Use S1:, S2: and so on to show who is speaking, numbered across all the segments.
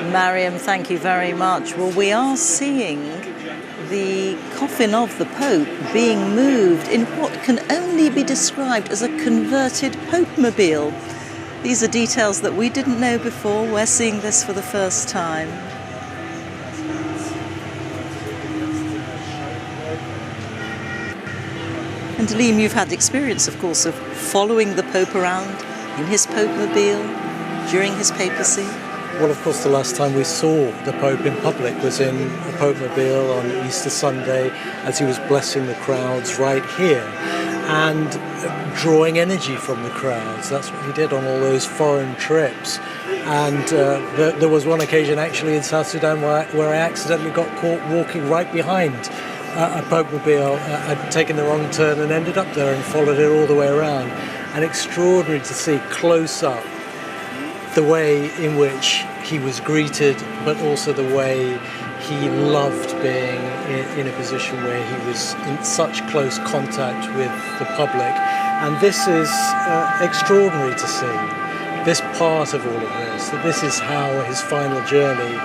S1: Mariam, thank you very much. Well, we are seeing the coffin of the Pope being moved in what can only be described as a converted Popemobile. These are details that we didn't know before. We're seeing this for the first time. And Aleem, you've had experience, of course, of following the Pope around in his Popemobile during his papacy.
S2: Well, of course, the last time we saw the Pope in public was in a Popemobile on Easter Sunday as he was blessing the crowds right here and drawing energy from the crowds. That's what he did on all those foreign trips. And there was one occasion actually in South Sudan where I accidentally got caught walking right behind a Popemobile. I'd taken the wrong turn and ended up there and followed it all the way around. And extraordinary to see close up the way in which he was greeted, but also the way he loved being in a position where he was in such close contact with the public. And this is extraordinary to see, this part of all of this, that this is how his final journey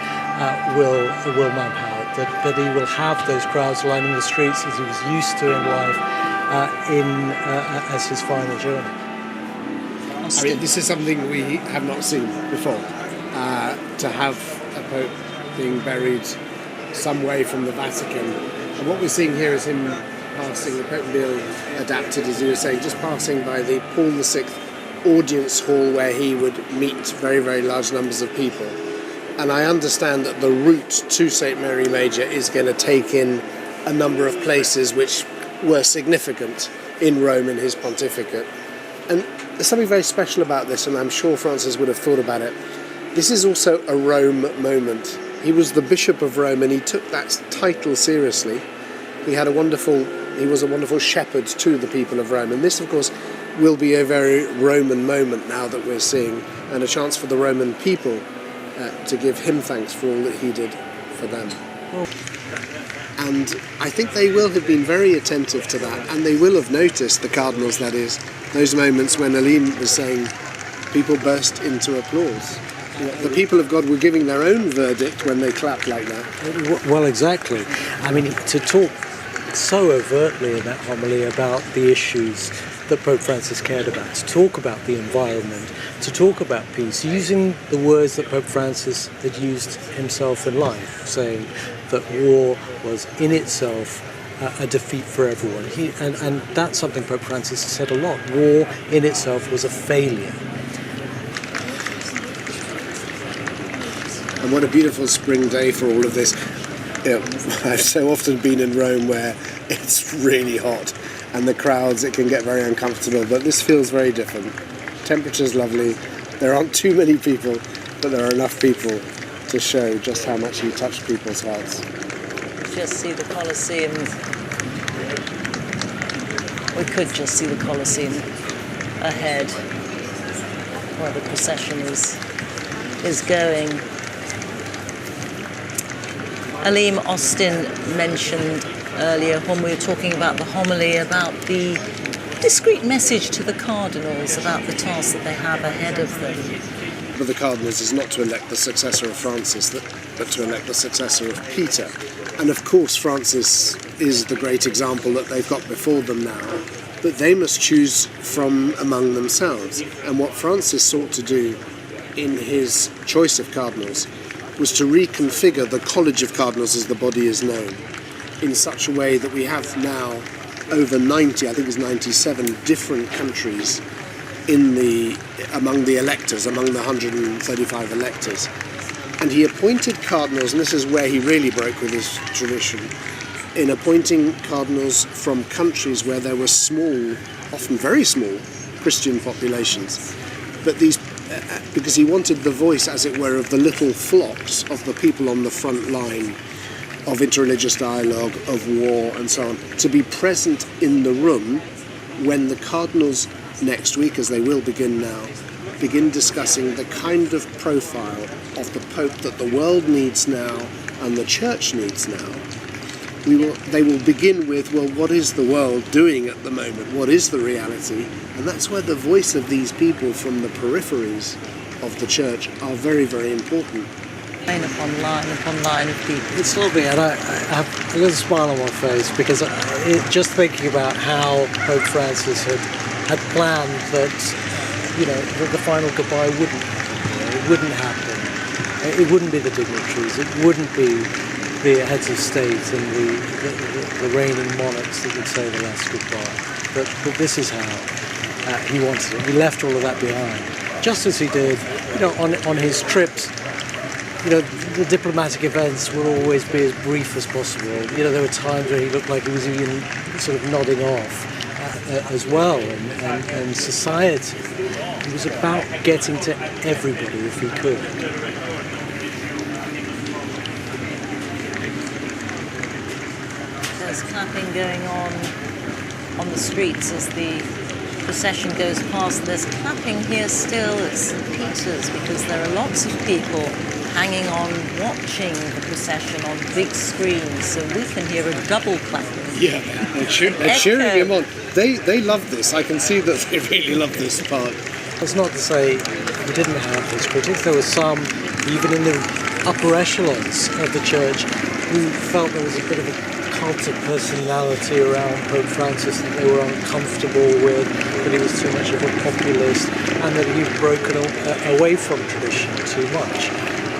S2: will map out, that he will have those crowds lining the streets as he was used to in life as his final journey.
S3: I mean, this is something we have not seen before. To have a Pope being buried some way from the Vatican. And what we're seeing here is him passing, the Popemobile adapted, as you were saying, just passing by the Paul VI audience hall where he would meet very, very large numbers of people. And I understand that the route to St. Mary Major is going to take in a number of places which were significant in Rome in his pontificate. And there's something very special about this, and I'm sure Francis would have thought about it. This is also a Rome moment. He was the Bishop of Rome, and he took that title seriously. He was a wonderful shepherd to the people of Rome. And this, of course, will be a very Roman moment now that we're seeing, and a chance for the Roman people to give him thanks for all that he did for them. And I think they will have been very attentive to that, and they will have noticed, the cardinals that is, those moments when Aleem was saying people burst into applause. The people of God were giving their own verdict when they clapped like that.
S2: Well, exactly. I mean, to talk so overtly in that homily about the issues that Pope Francis cared about, to talk about the environment, to talk about peace, using the words that Pope Francis had used himself in life, saying that war was in itself a defeat for everyone. And that's something Pope Francis has said a lot. War in itself was a failure.
S3: And what a beautiful spring day for all of this. You know, I've so often been in Rome where it's really hot and the crowds, it can get very uncomfortable, but this feels very different. Temperature's lovely. There aren't too many people, but there are enough people to show just how much he touched people's hearts.
S1: Just see the Colosseum. We could just see the Colosseum ahead where the procession is going. Aleem, Austin mentioned earlier when we were talking about the homily about the discreet message to the cardinals about the task that they have ahead of them.
S3: But the cardinals is not to elect the successor of Francis, but to elect the successor of Peter. And of course Francis is the great example that they've got before them now, but they must choose from among themselves. And what Francis sought to do in his choice of cardinals was to reconfigure the College of Cardinals as the body is known in such a way that we have now over 90, I think it's 97 different countries among the electors, among the 135 electors. And he appointed cardinals, and this is where he really broke with his tradition, in appointing cardinals from countries where there were small, often very small, Christian populations. But these because he wanted the voice, as it were, of the little flocks of the people on the front line of interreligious dialogue, of war and so on, to be present in the room when the cardinals next week, as they will begin now, begin discussing the kind of profile of the Pope that the world needs now and the Church needs now. They will begin with, well, what is the world doing at the moment? What is the reality? And that's where the voice of these people from the peripheries of the Church are very, very important.
S1: Line upon line of people.
S2: It's lovely, and I have a little smile on my face because just thinking about how Pope Francis had planned that, that the final goodbye wouldn't happen. It wouldn't be the dignitaries. It wouldn't be the heads of state and the reigning monarchs that would say the last goodbye. But this is how he wanted it. He left all of that behind, just as he did, on his trips. The diplomatic events will always be as brief as possible. There were times where he looked like he was even sort of nodding off as well, and society. It was about getting to everybody if he could.
S1: There's clapping going on the streets as the procession goes past. There's clapping here still at St. Peter's because there are lots of people hanging on, watching the procession on big screens, so we can hear a double clapping.
S3: Yeah, they're cheering him on. They love this. I can see that they really love this part.
S2: That's not to say we didn't have his critics. There were some, even in the upper echelons of the church, who felt there was a bit of a cult of personality around Pope Francis that they were uncomfortable with, that he was too much of a populist, and that he'd broken away from tradition too much.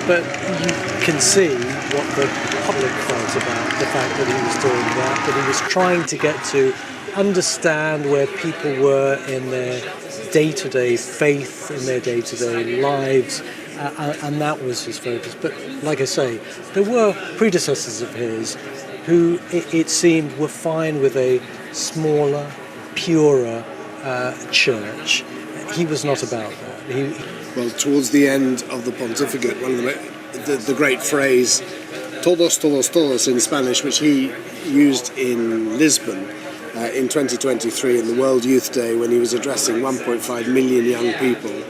S2: But you can see what the public felt about the fact that he was doing that he was trying to get to understand where people were in their day-to-day faith, in their day-to-day lives, and that was his focus. But like I say, there were predecessors of his who, it seemed, were fine with a smaller, purer church. He was not about that.
S3: Well, towards the end of the pontificate, one of the great phrase, todos, todos, todos in Spanish, which he used in Lisbon in 2023 in the World Youth Day when he was addressing 1.5 million young people.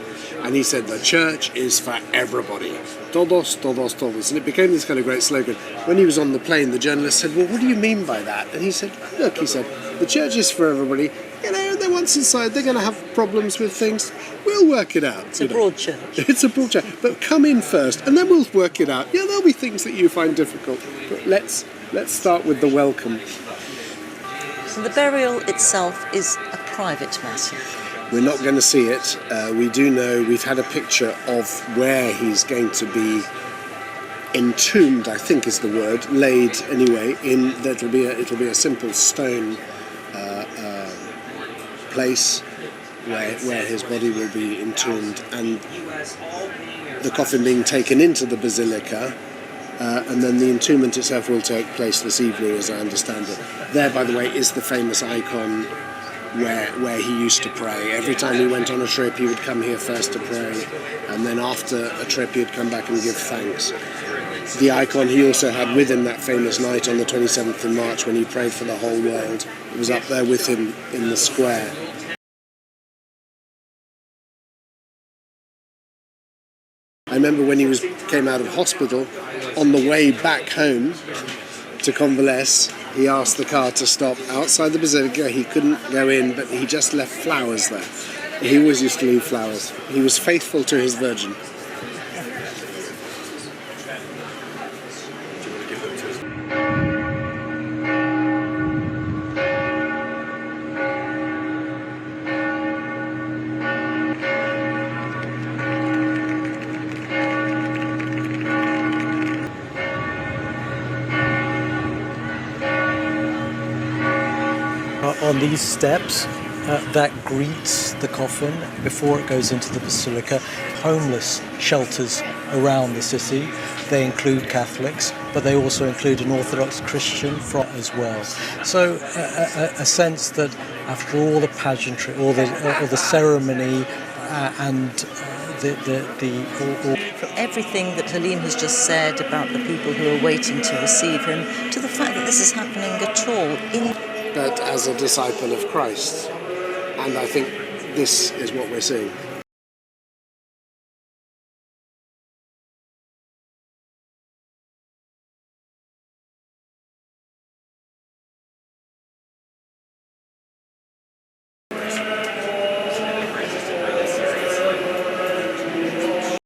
S3: And he said, the church is for everybody. Todos, todos, todos. And it became this kind of great slogan. When he was on the plane, the journalist said, well, what do you mean by that? And he said, look, the church is for everybody. They're once inside, they're going to have problems with things. We'll work it out.
S1: It's a broad church.
S3: It's a broad church. But come in first, and then we'll work it out. Yeah, there'll be things that you find difficult. But let's start with the welcome.
S1: So the burial itself is a private matter.
S3: We're not going to see it. We do know, we've had a picture of where he's going to be entombed, I think is the word, laid anyway. It'll be a simple stone place where his body will be entombed, and the coffin being taken into the Basilica, and then the entombment itself will take place this evening, as I understand it. There, by the way, is the famous icon where he used to pray. Every time he went on a trip, he would come here first to pray, and then after a trip, he'd come back and give thanks. The icon, he also had with him that famous night on the 27th of March when he prayed for the whole world. It was up there with him in the square. I remember when he came out of hospital, on the way back home to convalesce, he asked the car to stop outside the Basilica. He couldn't go in, but he just left flowers there. He always used to leave flowers. He was faithful to his Virgin.
S2: On these steps that greets the coffin before it goes into the Basilica, homeless shelters around the city. They include Catholics, but they also include an Orthodox Christian as well. So a sense that after all the pageantry, all the ceremony, and
S1: From everything that Halim has just said about the people who are waiting to receive him, to the fact that this is happening at all
S3: But as a disciple of Christ. And I think this is what we're seeing.